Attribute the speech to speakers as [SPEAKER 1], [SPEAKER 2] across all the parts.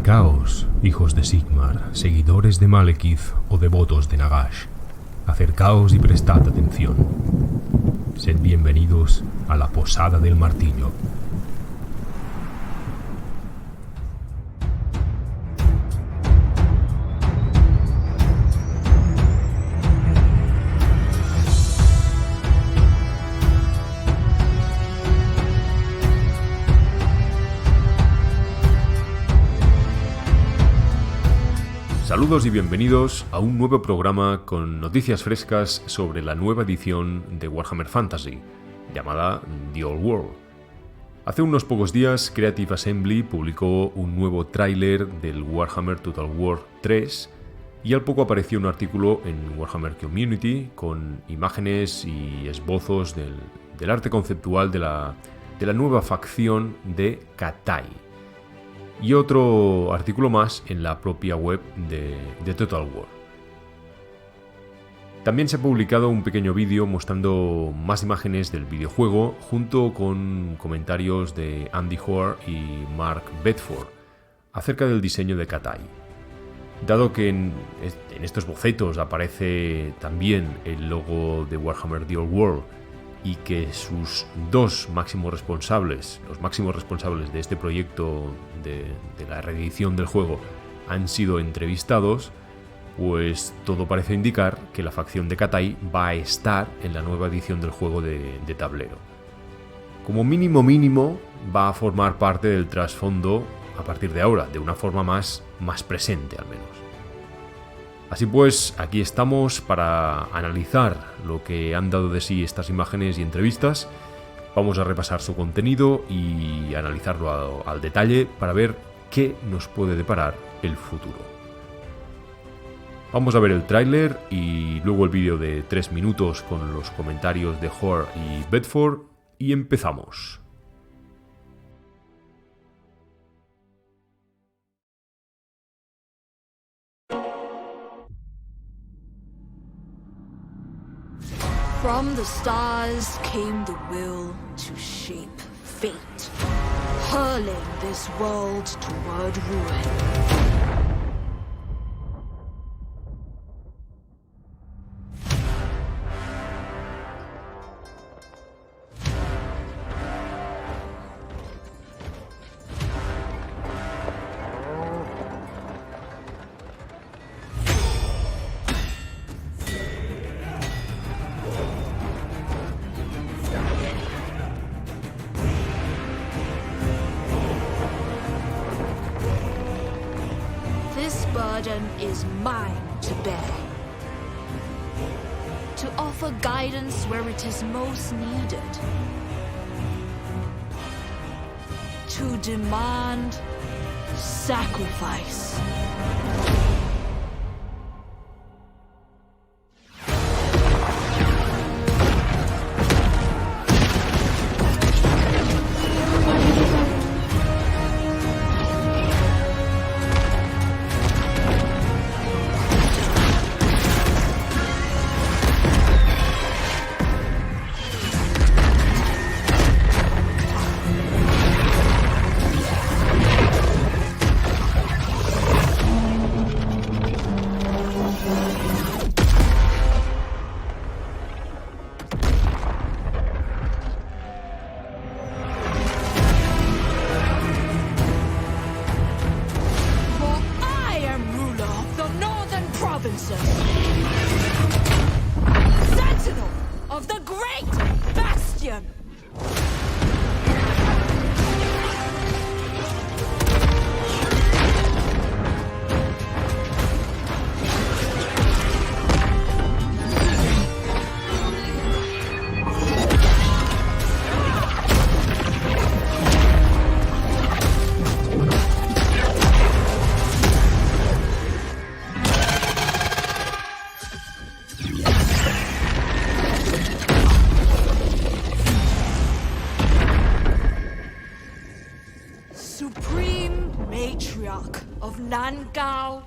[SPEAKER 1] Acercaos, hijos de Sigmar, seguidores de Malekith o devotos de Nagash. Acercaos y prestad atención. Sed bienvenidos a la Posada del Martillo. Saludos y bienvenidos a un nuevo programa con noticias frescas sobre la nueva edición de Warhammer Fantasy, llamada The Old World. Hace unos pocos días, Creative Assembly publicó un nuevo tráiler del Warhammer Total War 3 y al poco apareció un artículo en Warhammer Community con imágenes y esbozos del arte conceptual de la nueva facción de Katai. Y otro artículo más en la propia web de Total War. También se ha publicado un pequeño vídeo mostrando más imágenes del videojuego junto con comentarios de Andy Hoare y Mark Bedford acerca del diseño de Katai. Dado que en estos bocetos aparece también el logo de Warhammer The Old World y que sus dos máximos responsables, los máximos responsables de este proyecto de la reedición del juego, han sido entrevistados, pues todo parece indicar que la facción de Katai va a estar en la nueva edición del juego de tablero. Como mínimo va a formar parte del trasfondo a partir de ahora, de una forma más presente al menos. Así pues, aquí estamos para analizar lo que han dado de sí estas imágenes y entrevistas. Vamos a repasar su contenido y analizarlo al detalle para ver qué nos puede deparar el futuro. Vamos a ver el tráiler y luego el vídeo de 3 minutos con los comentarios de Hoare y Bedford y empezamos.
[SPEAKER 2] From the stars came the will to shape fate, hurling this world toward ruin. This burden is mine to bear. To offer guidance where it is most needed. To demand sacrifice. Sentinel of the Great Bastion! Supreme Matriarch of Nangao.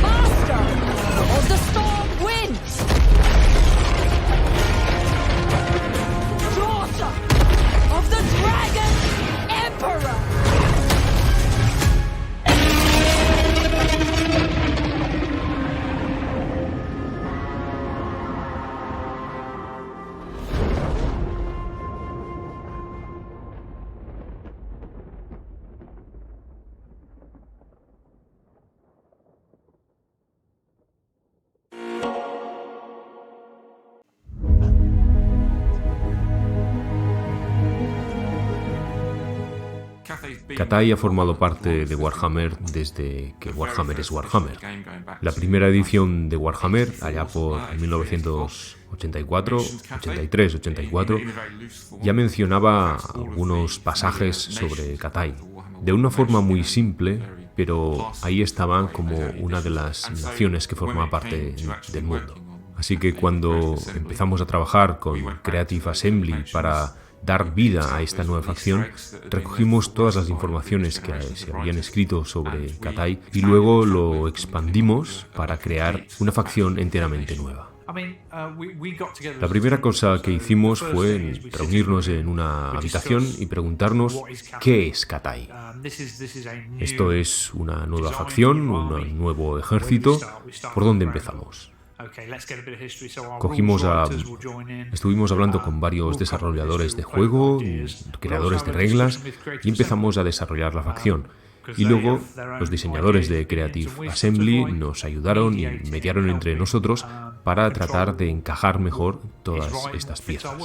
[SPEAKER 2] Master of the Storm Winds.
[SPEAKER 1] Katai ha formado parte de Warhammer desde que Warhammer es Warhammer. La primera edición de Warhammer, allá por 1984, 83, 84, ya mencionaba algunos pasajes sobre Katai, de una forma muy simple, pero ahí estaban como una de las naciones que formaba parte del mundo. Así que cuando empezamos a trabajar con Creative Assembly para dar vida a esta nueva facción, recogimos todas las informaciones que se habían escrito sobre Katai y luego lo expandimos para crear una facción enteramente nueva. La primera cosa que hicimos fue reunirnos en una habitación y preguntarnos ¿qué es Katai? Esto es una nueva facción, un nuevo ejército. ¿Por dónde empezamos? Estuvimos hablando con varios desarrolladores de juego, creadores de reglas, y empezamos a desarrollar la facción. Y luego los diseñadores de Creative Assembly nos ayudaron y mediaron entre nosotros para tratar de encajar mejor todas estas piezas.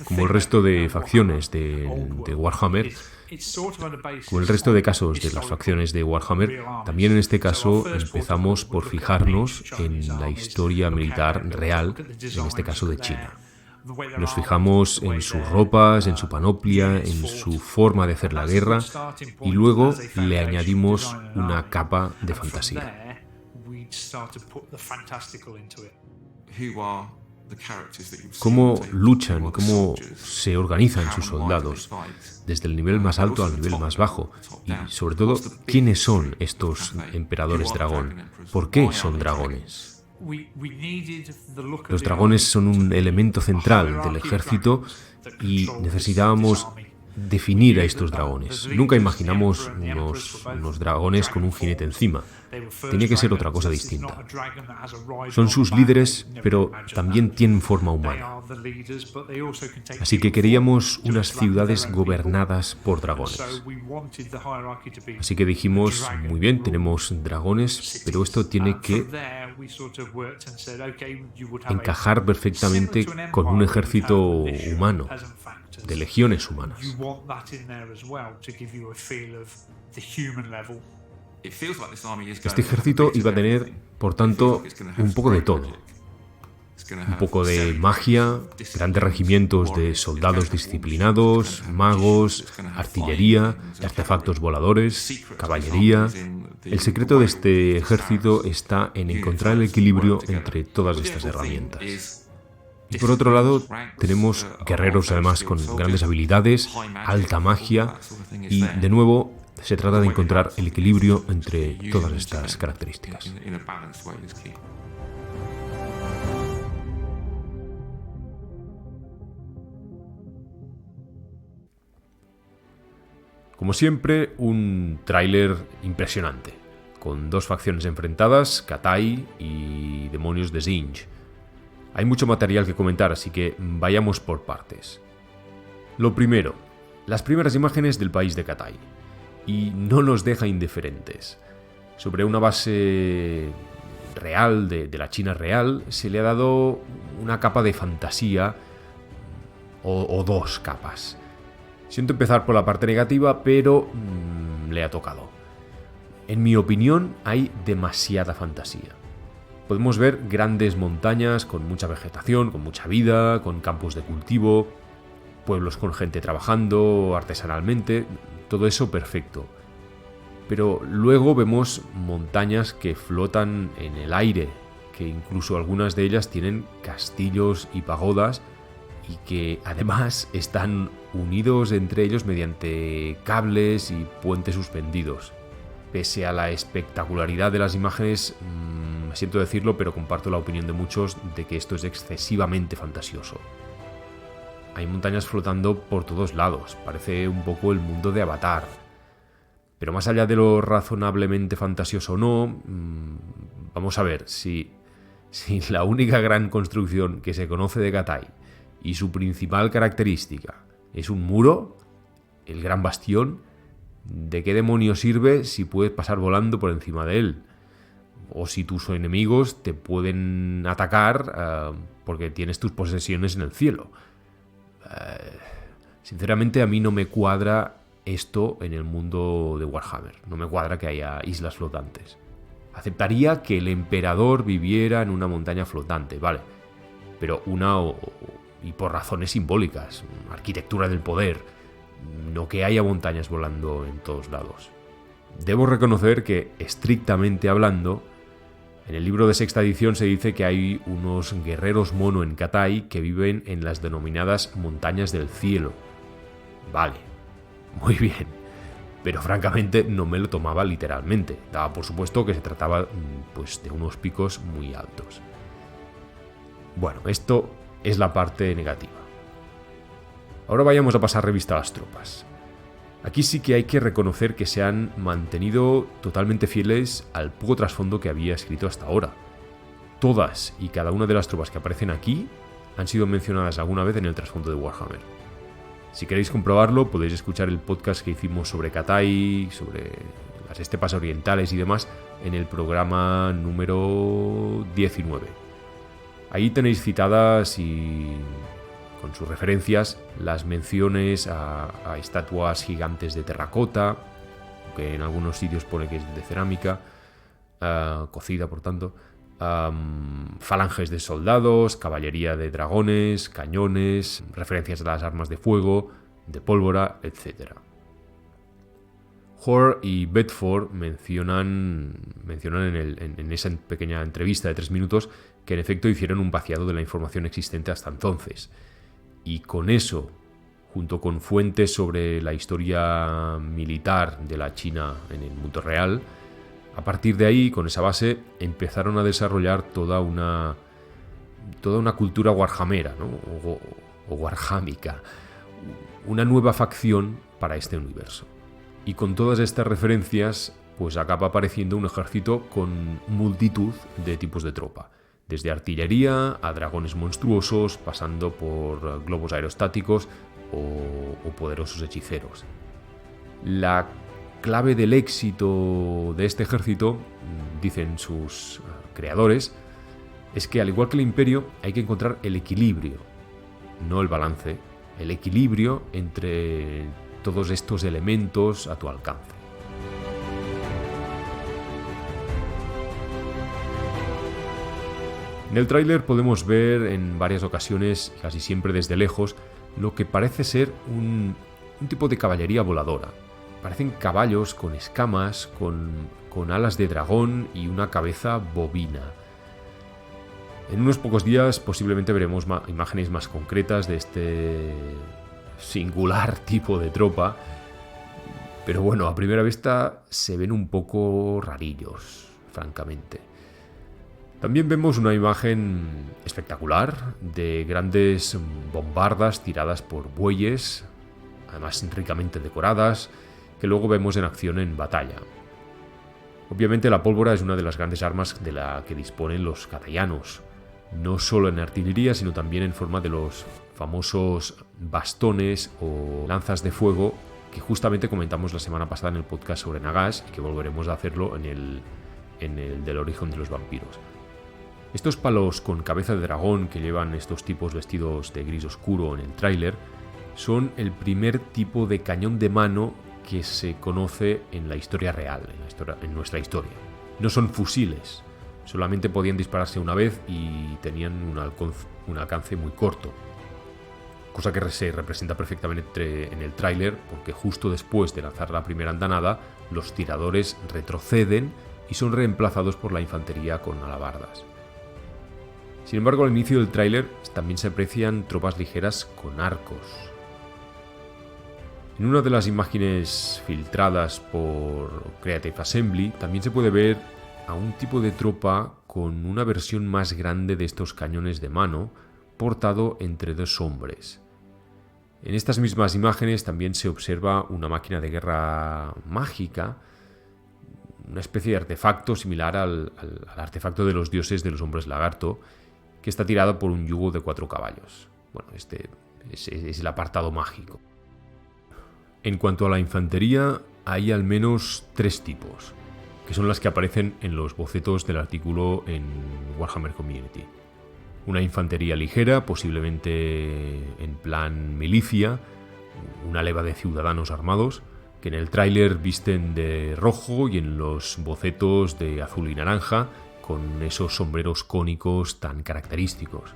[SPEAKER 1] Como el resto de facciones de Warhammer, como el resto de casos de las facciones de Warhammer, también en este caso empezamos por fijarnos en la historia militar real, en este caso de China. Nos fijamos en sus ropas, en su panoplia, en su forma de hacer la guerra y luego le añadimos una capa de fantasía. Cómo luchan, cómo se organizan sus soldados, desde el nivel más alto al nivel más bajo, y sobre todo, ¿quiénes son estos emperadores dragón? ¿Por qué son dragones? Los dragones son un elemento central del ejército y necesitábamos definir a estos dragones. Nunca imaginamos unos dragones con un jinete encima. Tenía que ser otra cosa distinta. Son sus líderes, pero también tienen forma humana. Así que queríamos unas ciudades gobernadas por dragones. Así que dijimos, muy bien, tenemos dragones, pero esto tiene que encajar perfectamente con un ejército humano, de legiones humanas. Este ejército iba a tener, por tanto, un poco de todo. Un poco de magia, grandes regimientos de soldados disciplinados, magos, artillería, artefactos voladores, caballería. El secreto de este ejército está en encontrar el equilibrio entre todas estas herramientas. Y por otro lado, tenemos guerreros además con grandes habilidades, alta magia y, de nuevo, se trata de encontrar el equilibrio entre todas estas características. Como siempre, un tráiler impresionante, con dos facciones enfrentadas, Katai y demonios de Tzeentch. Hay mucho material que comentar, así que vayamos por partes. Lo primero, las primeras imágenes del país de Katai. Y no nos deja indiferentes. Sobre una base real, de la China real, se le ha dado una capa de fantasía, o dos capas. Siento empezar por la parte negativa, pero le ha tocado. En mi opinión, hay demasiada fantasía. Podemos ver grandes montañas con mucha vegetación, con mucha vida, con campos de cultivo, pueblos con gente trabajando artesanalmente, todo eso perfecto. Pero luego vemos montañas que flotan en el aire, que incluso algunas de ellas tienen castillos y pagodas y que además están unidos entre ellos mediante cables y puentes suspendidos. Pese a la espectacularidad de las imágenes, siento decirlo, pero comparto la opinión de muchos de que esto es excesivamente fantasioso. Hay montañas flotando por todos lados, parece un poco el mundo de Avatar. Pero más allá de lo razonablemente fantasioso o no, vamos a ver, si la única gran construcción que se conoce de Katai y su principal característica es un muro, el gran bastión, ¿de qué demonios sirve si puedes pasar volando por encima de él? O si tus enemigos te pueden atacar porque tienes tus posesiones en el cielo. Sinceramente a mí no me cuadra esto en el mundo de Warhammer. No me cuadra que haya islas flotantes. Aceptaría que el emperador viviera en una montaña flotante, vale, pero y por razones simbólicas, arquitectura del poder, no que haya montañas volando en todos lados. Debo reconocer que, estrictamente hablando, en el libro de sexta edición se dice que hay unos guerreros mono en Cathay que viven en las denominadas montañas del cielo. Vale, muy bien, pero francamente no me lo tomaba literalmente. Daba por supuesto que se trataba pues, de unos picos muy altos. Bueno, esto es la parte negativa. Ahora vayamos a pasar revista a las tropas. Aquí sí que hay que reconocer que se han mantenido totalmente fieles al poco trasfondo que había escrito hasta ahora. Todas y cada una de las tropas que aparecen aquí han sido mencionadas alguna vez en el trasfondo de Warhammer. Si queréis comprobarlo, podéis escuchar el podcast que hicimos sobre Cathay, sobre las estepas orientales y demás, en el programa número 19. Ahí tenéis citadas y con sus referencias las menciones a estatuas gigantes de terracota, que en algunos sitios pone que es de cerámica, cocida por tanto, falanges de soldados, caballería de dragones, cañones, referencias a las armas de fuego, de pólvora, etc. Hoare y Bedford mencionan en esa pequeña entrevista de 3 minutos que en efecto hicieron un vaciado de la información existente hasta entonces. Y con eso, junto con fuentes sobre la historia militar de la China en el mundo real, a partir de ahí, con esa base, empezaron a desarrollar toda una cultura warhammera, ¿no? o warhámica, una nueva facción para este universo. Y con todas estas referencias, pues acaba apareciendo un ejército con multitud de tipos de tropa. Desde artillería a dragones monstruosos, pasando por globos aerostáticos o poderosos hechiceros. La clave del éxito de este ejército, dicen sus creadores, es que al igual que el Imperio hay que encontrar el equilibrio, no el balance, el equilibrio entre todos estos elementos a tu alcance. En el tráiler podemos ver en varias ocasiones, casi siempre desde lejos, lo que parece ser un tipo de caballería voladora. Parecen caballos con escamas, con alas de dragón y una cabeza bovina. En unos pocos días posiblemente veremos imágenes más concretas de este singular tipo de tropa, pero bueno, a primera vista se ven un poco rarillos, francamente. También vemos una imagen espectacular de grandes bombardas tiradas por bueyes, además ricamente decoradas, que luego vemos en acción en batalla. Obviamente la pólvora es una de las grandes armas de la que disponen los catayanos, no solo en artillería, sino también en forma de los famosos bastones o lanzas de fuego que justamente comentamos la semana pasada en el podcast sobre Nagash y que volveremos a hacerlo en el del origen de los vampiros. Estos palos con cabeza de dragón que llevan estos tipos vestidos de gris oscuro en el tráiler son el tipo de cañón de mano que se conoce en la historia real, en nuestra historia. No son fusiles, solamente podían dispararse una vez y tenían un alcance muy corto, cosa que se representa perfectamente en el tráiler porque justo después de lanzar la primera andanada, los tiradores retroceden y son reemplazados por la infantería con alabardas. Sin embargo, al inicio del tráiler también se aprecian tropas ligeras con arcos. En una de las imágenes filtradas por Creative Assembly también se puede ver a un tipo de tropa con una versión más grande de estos cañones de mano, portado entre 2 hombres. En estas mismas imágenes también se observa una máquina de guerra mágica, una especie de artefacto similar al artefacto de los dioses de los hombres lagarto, que está tirado por un yugo de 4 caballos. Bueno, este es el apartado mágico. En cuanto a la infantería, hay al menos 3 tipos, que son las que aparecen en los bocetos del artículo en Warhammer Community. Una infantería ligera, posiblemente en plan milicia, una leva de ciudadanos armados, que en el tráiler visten de rojo y en los bocetos de azul y naranja, con esos sombreros cónicos tan característicos.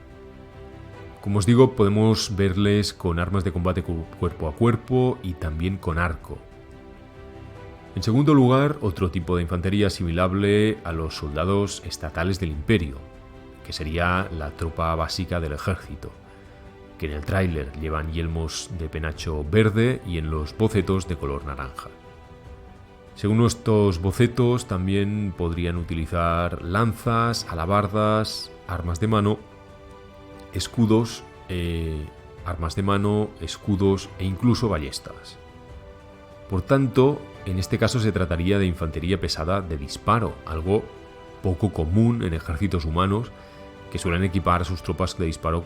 [SPEAKER 1] Como os digo, podemos verles con armas de combate cuerpo a cuerpo y también con arco. En segundo lugar, otro tipo de infantería asimilable a los soldados estatales del Imperio, que sería la tropa básica del ejército, que en el tráiler llevan yelmos de penacho verde y en los bocetos de color naranja. Según estos bocetos, también podrían utilizar lanzas, alabardas, armas de mano, escudos, armas de mano, escudos e incluso ballestas. Por tanto, en este caso se trataría de infantería pesada de disparo, algo poco común en ejércitos humanos que suelen equipar a sus tropas de disparo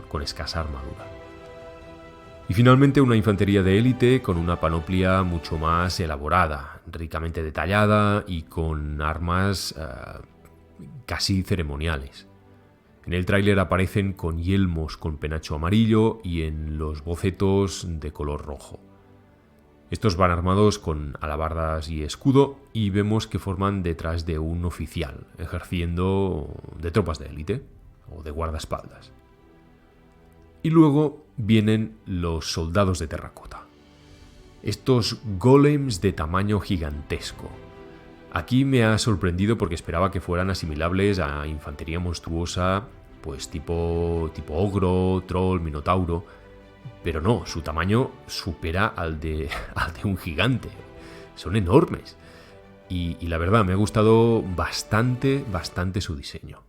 [SPEAKER 1] con escasa armadura. Y finalmente una infantería de élite con una panoplia mucho más elaborada, ricamente detallada y con armas casi ceremoniales. En el tráiler aparecen con yelmos con penacho amarillo y en los bocetos de color rojo. Estos van armados con alabardas y escudo y vemos que forman detrás de un oficial, ejerciendo de tropas de élite o de guardaespaldas. Y luego vienen los soldados de terracota. Estos golems de tamaño gigantesco. Aquí me ha sorprendido porque esperaba que fueran asimilables a infantería monstruosa, pues tipo ogro, troll, minotauro. Pero no, su tamaño supera al de un gigante. Son enormes. Y la verdad, me ha gustado bastante su diseño.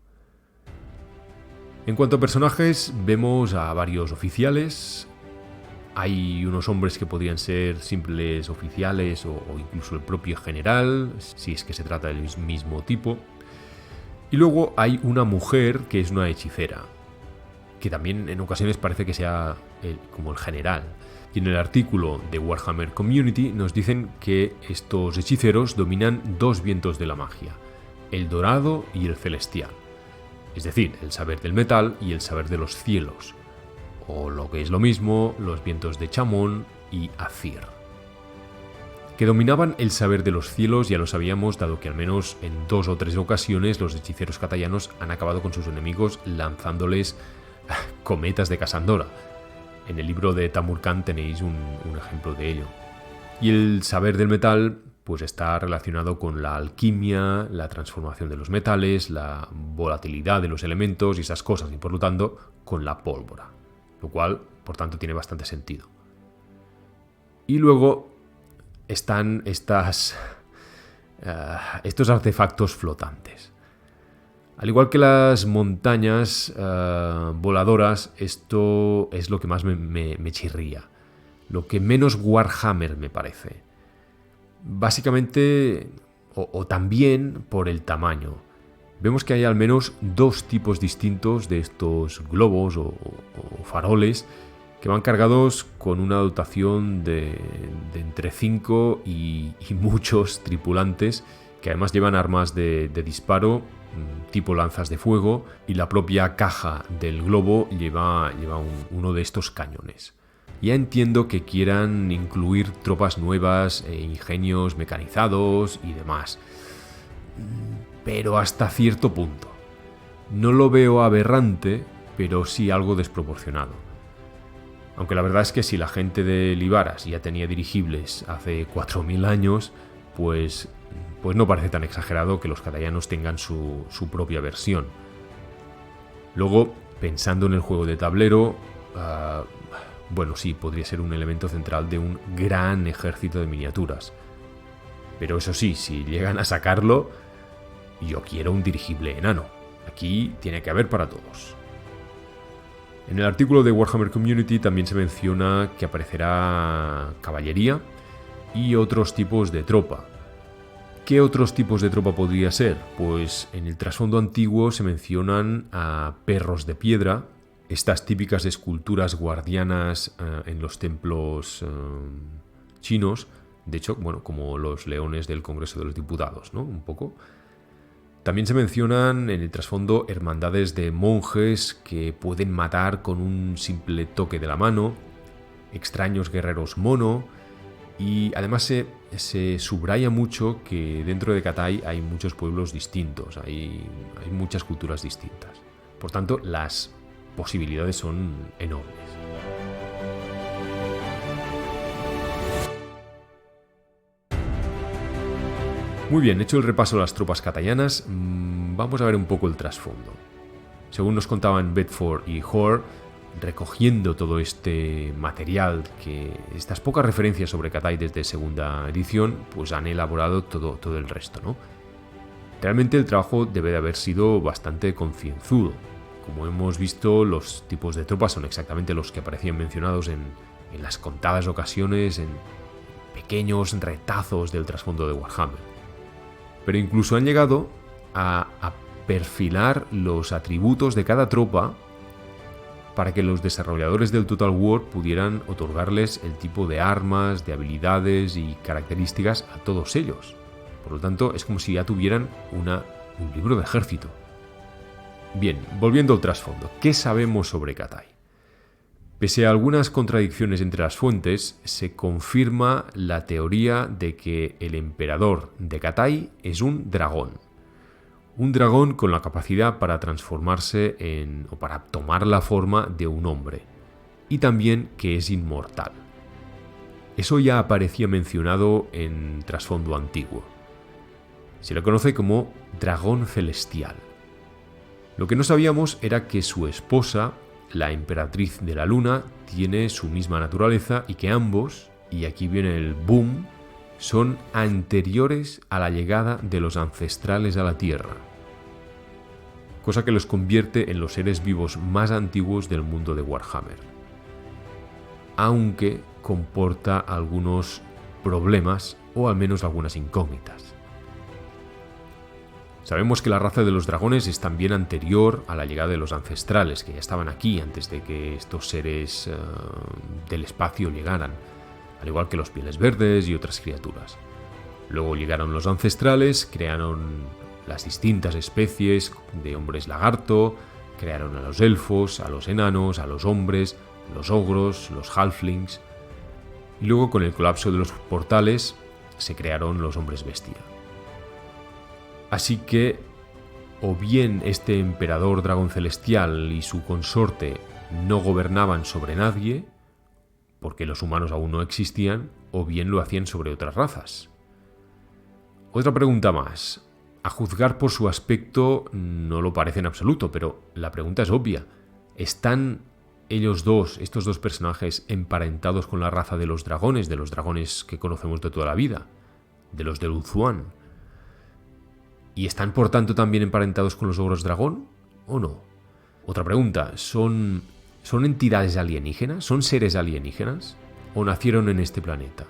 [SPEAKER 1] En cuanto a personajes, vemos a varios oficiales. Hay unos hombres que podrían ser simples oficiales o incluso el propio general, si es que se trata del mismo tipo. Y luego hay una mujer que es una hechicera, que también en ocasiones parece que sea como el general. Y en el artículo de Warhammer Community nos dicen que estos hechiceros dominan dos vientos de la magia, el dorado y el celestial. Es decir, el saber del metal y el saber de los cielos, o lo que es lo mismo, los vientos de Chamón y Azir. Que dominaban el saber de los cielos ya lo sabíamos, dado que al menos en 2 o 3 ocasiones los hechiceros catayanos han acabado con sus enemigos lanzándoles cometas de Casandora. En el libro de Tamurkhan tenéis un ejemplo de ello. Y el saber del metal pues está relacionado con la alquimia, la transformación de los metales, la volatilidad de los elementos y esas cosas, y por lo tanto con la pólvora, lo cual por tanto tiene bastante sentido. Y luego están estos artefactos flotantes. Al igual que las montañas voladoras, esto es lo que más me chirría, lo que menos Warhammer me parece. Básicamente, o también por el tamaño. Vemos que hay al menos 2 tipos distintos de estos globos o faroles que van cargados con una dotación de entre 5 y muchos tripulantes que además llevan armas de disparo tipo lanzas de fuego, y la propia caja del globo lleva uno de estos cañones. Ya entiendo que quieran incluir tropas nuevas, ingenios mecanizados y demás, pero hasta cierto punto. No lo veo aberrante, pero sí algo desproporcionado. Aunque la verdad es que si la gente de Libaras ya tenía dirigibles hace 4000 años, pues no parece tan exagerado que los catayanos tengan su propia versión. Luego, pensando en el juego de tablero, bueno, sí, podría ser un elemento central de un gran ejército de miniaturas. Pero eso sí, si llegan a sacarlo, yo quiero un dirigible enano. Aquí tiene que haber para todos. En el artículo de Warhammer Community también se menciona que aparecerá caballería y otros tipos de tropa. ¿Qué otros tipos de tropa podría ser? Pues en el trasfondo antiguo se mencionan a perros de piedra, estas típicas esculturas guardianas en los templos chinos, de hecho, bueno, como los leones del Congreso de los Diputados, ¿no? Un poco. También se mencionan en el trasfondo hermandades de monjes que pueden matar con un simple toque de la mano, extraños guerreros mono Y además se subraya mucho que dentro de Cathay hay muchos pueblos distintos, hay muchas culturas distintas. Por tanto, las posibilidades son enormes. Muy bien, hecho el repaso de las tropas catayanas, vamos a ver un poco el trasfondo. Según nos contaban Bedford y Hoare, recogiendo todo este material, estas pocas referencias sobre Cathay desde segunda edición, pues han elaborado todo el resto, ¿no? Realmente el trabajo debe de haber sido bastante concienzudo. Como hemos visto, los tipos de tropas son exactamente los que aparecían mencionados en las contadas ocasiones, en pequeños retazos del trasfondo de Warhammer. Pero incluso han llegado a perfilar los atributos de cada tropa para que los desarrolladores del Total War pudieran otorgarles el tipo de armas, de habilidades y características a todos ellos. Por lo tanto, es como si ya tuvieran un libro de ejército. Bien, volviendo al trasfondo, ¿qué sabemos sobre Cathay? Pese a algunas contradicciones entre las fuentes, se confirma la teoría de que el emperador de Cathay es un dragón. Un dragón con la capacidad para transformarse o para tomar la forma de un hombre. Y también que es inmortal. Eso ya aparecía mencionado en trasfondo antiguo. Se le conoce como dragón celestial. Lo que no sabíamos era que su esposa, la emperatriz de la luna, tiene su misma naturaleza y que ambos, y aquí viene el boom, son anteriores a la llegada de los ancestrales a la Tierra, cosa que los convierte en los seres vivos más antiguos del mundo de Warhammer, aunque comporta algunos problemas o al menos algunas incógnitas. Sabemos que la raza de los dragones es también anterior a la llegada de los ancestrales, que ya estaban aquí antes de que estos seres del espacio llegaran, al igual que los pieles verdes y otras criaturas. Luego llegaron los ancestrales, crearon las distintas especies de hombres lagarto, crearon a los elfos, a los enanos, a los hombres, los ogros, los halflings, y luego con el colapso de los portales se crearon los hombres bestia. Así que, o bien este emperador dragón celestial y su consorte no gobernaban sobre nadie, porque los humanos aún no existían, o bien lo hacían sobre otras razas. Otra pregunta más. A juzgar por su aspecto no lo parece en absoluto, pero la pregunta es obvia. ¿Están ellos dos, estos dos personajes, emparentados con la raza de los dragones que conocemos de toda la vida, de los de Luthwan? ¿Y están por tanto también emparentados con los ogros dragón o no? Otra pregunta, ¿son entidades alienígenas? ¿Son seres alienígenas? ¿O nacieron en este planeta?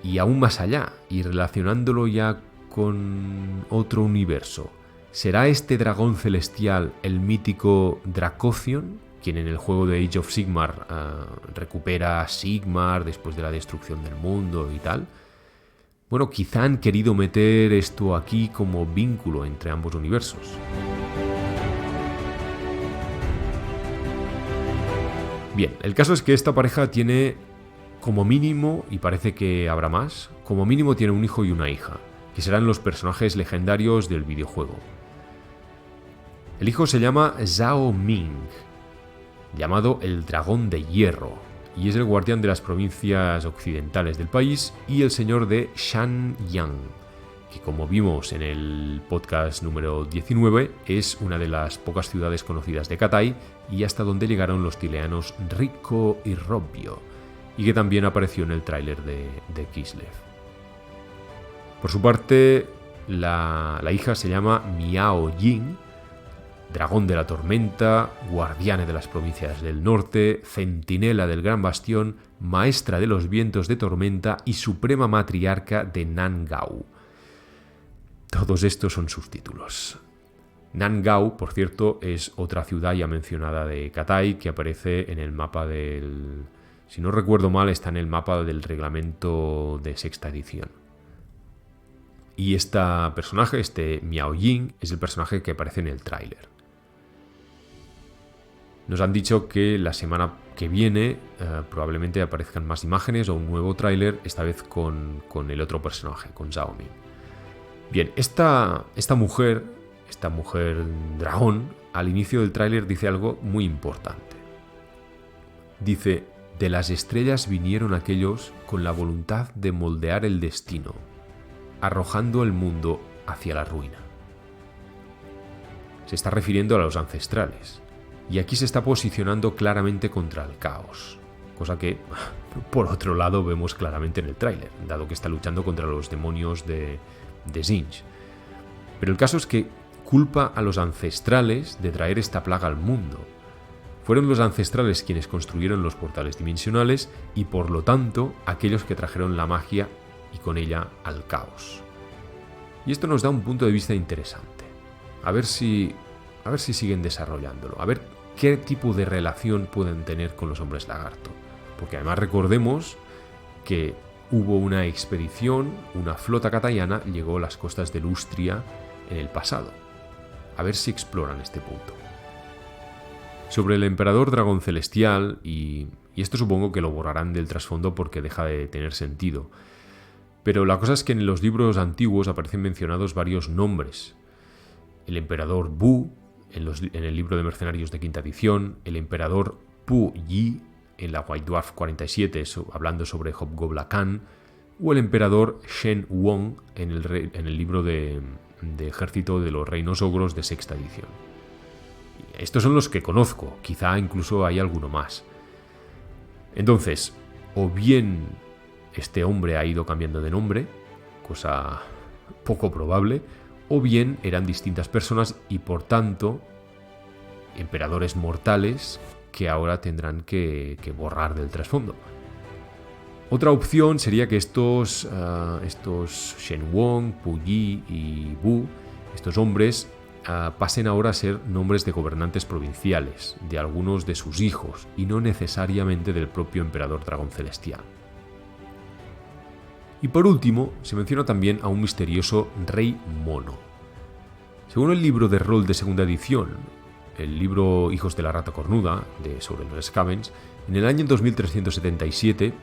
[SPEAKER 1] Y aún más allá, y relacionándolo ya con otro universo, ¿será este dragón celestial el mítico Dracothion, quien en el juego de Age of Sigmar recupera a Sigmar después de la destrucción del mundo y tal? Bueno, quizá han querido meter esto aquí como vínculo entre ambos universos. Bien, el caso es que esta pareja tiene como mínimo, y parece que habrá más, como mínimo tiene un hijo y una hija, que serán los personajes legendarios del videojuego. El hijo se llama Zhao Ming, llamado el Dragón de Hierro, y es el guardián de las provincias occidentales del país y el señor de Shanyang, que como vimos en el podcast número 19 es una de las pocas ciudades conocidas de Cathay y hasta donde llegaron los tileanos Rico y Robbio, y que también apareció en el tráiler de Kislev. Por su parte, la hija se llama Miao Jing, dragón de la tormenta, guardiana de las provincias del norte, centinela del gran bastión, maestra de los vientos de tormenta y suprema matriarca de Nangao. Todos estos son sus títulos. Nangao, por cierto, es otra ciudad ya mencionada de Cathay que aparece en el mapa del... Si no recuerdo mal, está en el mapa del reglamento de sexta edición. Y este personaje, este Miao Jing, es el personaje que aparece en el tráiler. Nos han dicho que que viene probablemente aparezcan más imágenes o un nuevo tráiler, esta vez con el otro personaje, con Zhao Ming. Bien, esta mujer dragón, al inicio del tráiler dice algo muy importante. Dice: de las estrellas vinieron aquellos con la voluntad de moldear el destino, arrojando el mundo hacia la ruina. Se está refiriendo a los ancestrales, y aquí se está posicionando claramente contra el caos, cosa que, por otro lado, vemos claramente en el tráiler, dado que está luchando contra los demonios de Tzeentch. Pero el caso es que culpa a los ancestrales de traer esta plaga al mundo. Fueron los ancestrales quienes construyeron los portales dimensionales y, por lo tanto, aquellos que trajeron la magia y con ella al caos. Y esto nos da un punto de vista interesante. A ver si siguen desarrollándolo, a ver qué tipo de relación pueden tener con los hombres lagarto. Porque además recordemos que hubo una expedición, una flota catayana llegó a las costas de Lustria en el pasado. A ver si exploran este punto. Sobre el emperador dragón celestial, y esto supongo que lo borrarán del trasfondo porque deja de tener sentido, pero la cosa es que en los libros antiguos aparecen mencionados varios nombres. El emperador Bu, en el libro de mercenarios de quinta edición, el emperador Pu Yi, en la White Dwarf 47, hablando sobre Hobgobla Khan, o el emperador Shen Wong en el libro de ejército de los reinos ogros de sexta edición. Estos son los que conozco, quizá incluso hay alguno más. Entonces, o bien este hombre ha ido cambiando de nombre, cosa poco probable, o bien eran distintas personas y por tanto emperadores mortales que ahora tendrán que borrar del trasfondo. Otra opción sería que estos Shen Wong, Pu Yi y Bu, estos hombres, pasen ahora a ser nombres de gobernantes provinciales, de algunos de sus hijos, y no necesariamente del propio emperador dragón celestial. Y por último, se menciona también a un misterioso rey mono. Según el libro de rol de segunda edición, el libro Hijos de la Rata Cornuda, sobre los Scavens, en el año 2377,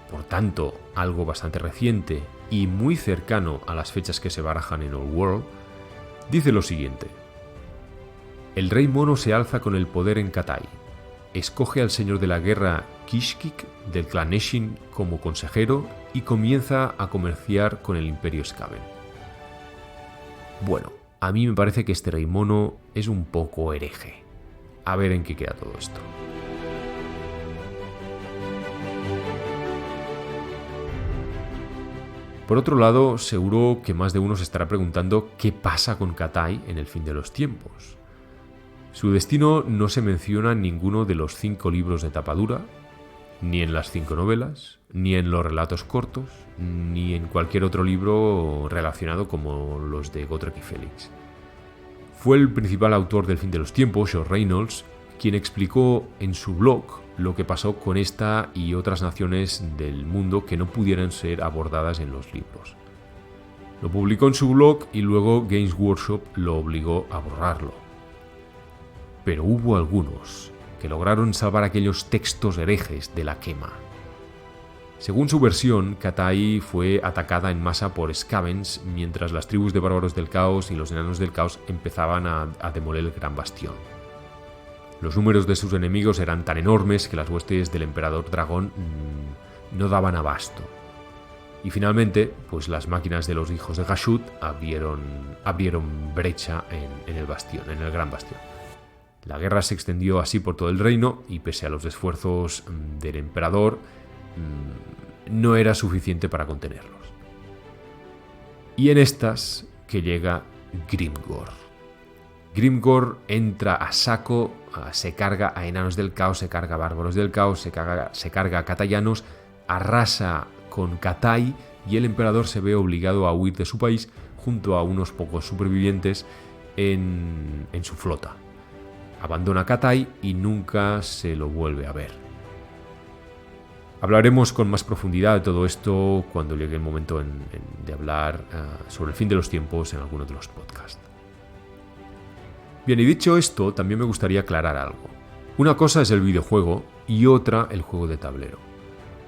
[SPEAKER 1] por tanto algo bastante reciente y muy cercano a las fechas que se barajan en Old World, dice lo siguiente: el rey mono se alza con el poder en Katai, escoge al señor de la guerra Kishkik del clan Eshin como consejero y comienza a comerciar con el imperio Skaven. Bueno, a mí me parece que este rey mono es un poco hereje. A ver en qué queda todo esto. Por otro lado, seguro que más de uno se estará preguntando qué pasa con Katai en el fin de los tiempos. Su destino no se menciona en ninguno de los 5 libros de tapadura, ni en las 5 novelas, ni en los relatos cortos, ni en cualquier otro libro relacionado como los de Gotrek y Félix. Fue el principal autor del fin de los tiempos, George Reynolds, quien explicó en su blog lo que pasó con esta y otras naciones del mundo que no pudieran ser abordadas en los libros. Lo publicó en su blog y luego Games Workshop lo obligó a borrarlo. Pero hubo algunos que lograron salvar aquellos textos herejes de la quema. Según su versión, Katai fue atacada en masa por Skavens mientras las tribus de bárbaros del caos y los enanos del caos empezaban a demoler el gran bastión. Los números de sus enemigos eran tan enormes que las huestes del emperador dragón no daban abasto. Y finalmente, pues las máquinas de los hijos de Gashut abrieron brecha en el bastión, en el gran bastión. La guerra se extendió así por todo el reino y pese a los esfuerzos del emperador, no era suficiente para contenerlos. Y en estas que llega Grimgor. Grimgor entra a saco, se carga a enanos del caos, se carga a bárbaros del caos, se carga a katayanos, arrasa con Katai y el emperador se ve obligado a huir de su país junto a unos pocos supervivientes en su flota. Abandona Katai y nunca se lo vuelve a ver. Hablaremos con más profundidad de todo esto cuando llegue el momento de hablar sobre el fin de los tiempos en alguno de los podcasts. Bien, y dicho esto, también me gustaría aclarar algo. Una cosa es el videojuego y otra el juego de tablero.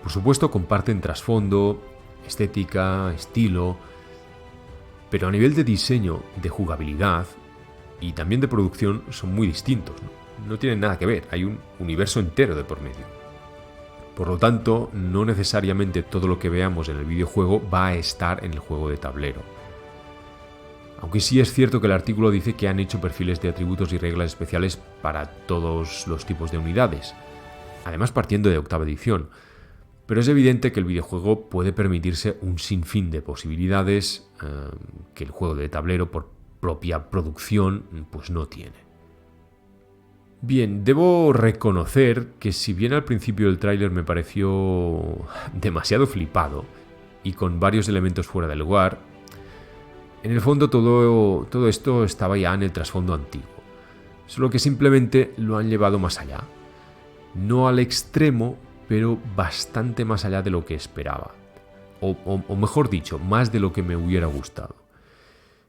[SPEAKER 1] Por supuesto comparten trasfondo, estética, estilo, pero a nivel de diseño, de jugabilidad y también de producción son muy distintos. No tienen nada que ver, hay un universo entero de por medio. Por lo tanto, no necesariamente todo lo que veamos en el videojuego va a estar en el juego de tablero. Aunque sí es cierto que el artículo dice que han hecho perfiles de atributos y reglas especiales para todos los tipos de unidades, además partiendo de octava edición. Pero es evidente que el videojuego puede permitirse un sinfín de posibilidades que el juego de tablero por propia producción pues no tiene. Bien, debo reconocer que si bien al principio el tráiler me pareció demasiado flipado y con varios elementos fuera del lugar, en el fondo todo esto estaba ya en el trasfondo antiguo, solo que simplemente lo han llevado más allá. No al extremo, pero bastante más allá de lo que esperaba. O mejor dicho, más de lo que me hubiera gustado.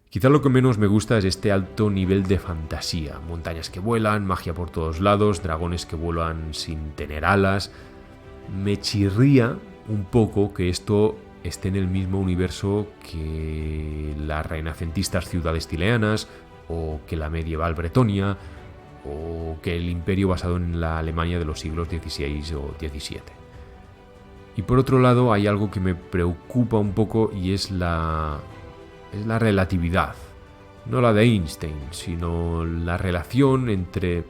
[SPEAKER 1] Quizá lo que menos me gusta es este alto nivel de fantasía. Montañas que vuelan, magia por todos lados, dragones que vuelan sin tener alas. Me chirría un poco que esto esté en el mismo universo que las renacentistas ciudades tileanas, o que la medieval Bretonia, o que el imperio basado en la Alemania de los siglos XVI o XVII. Y por otro lado hay algo que me preocupa un poco y es la relatividad. No la de Einstein, sino la relación entre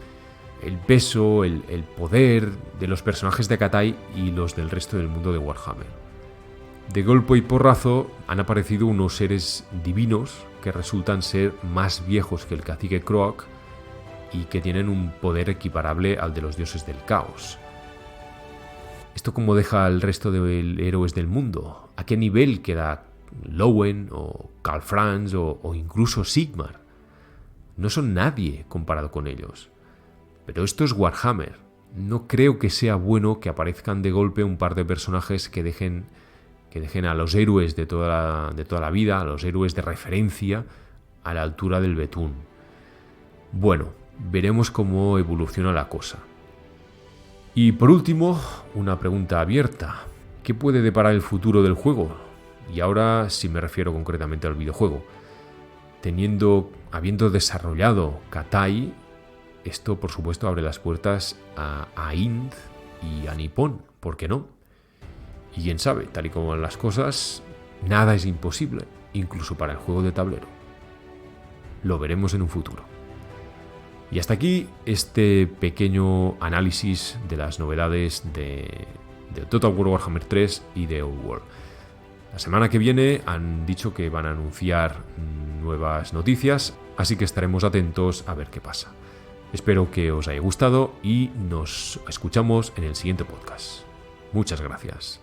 [SPEAKER 1] el peso, el poder de los personajes de Cathay y los del resto del mundo de Warhammer. De golpe y porrazo han aparecido unos seres divinos que resultan ser más viejos que el cacique Croak y que tienen un poder equiparable al de los dioses del caos. ¿Esto cómo deja al resto de héroes del mundo? ¿A qué nivel queda Lowen o Karl Franz o incluso Sigmar? No son nadie comparado con ellos. Pero esto es Warhammer. No creo que sea bueno que aparezcan de golpe un par de personajes que dejen a los héroes de toda la vida, a los héroes de referencia, a la altura del betún. Bueno, veremos cómo evoluciona la cosa. Y por último, una pregunta abierta. ¿Qué puede deparar el futuro del juego? Y ahora sí me refiero concretamente al videojuego. Habiendo desarrollado Cathay, esto por supuesto abre las puertas a Int y a Nippon, ¿por qué no? Y quién sabe, tal y como van las cosas, nada es imposible, incluso para el juego de tablero. Lo veremos en un futuro. Y hasta aquí este pequeño análisis de las novedades de Total War Warhammer 3 y de Old World. La semana que viene han dicho que van a anunciar nuevas noticias, así que estaremos atentos a ver qué pasa. Espero que os haya gustado y nos escuchamos en el siguiente podcast. Muchas gracias.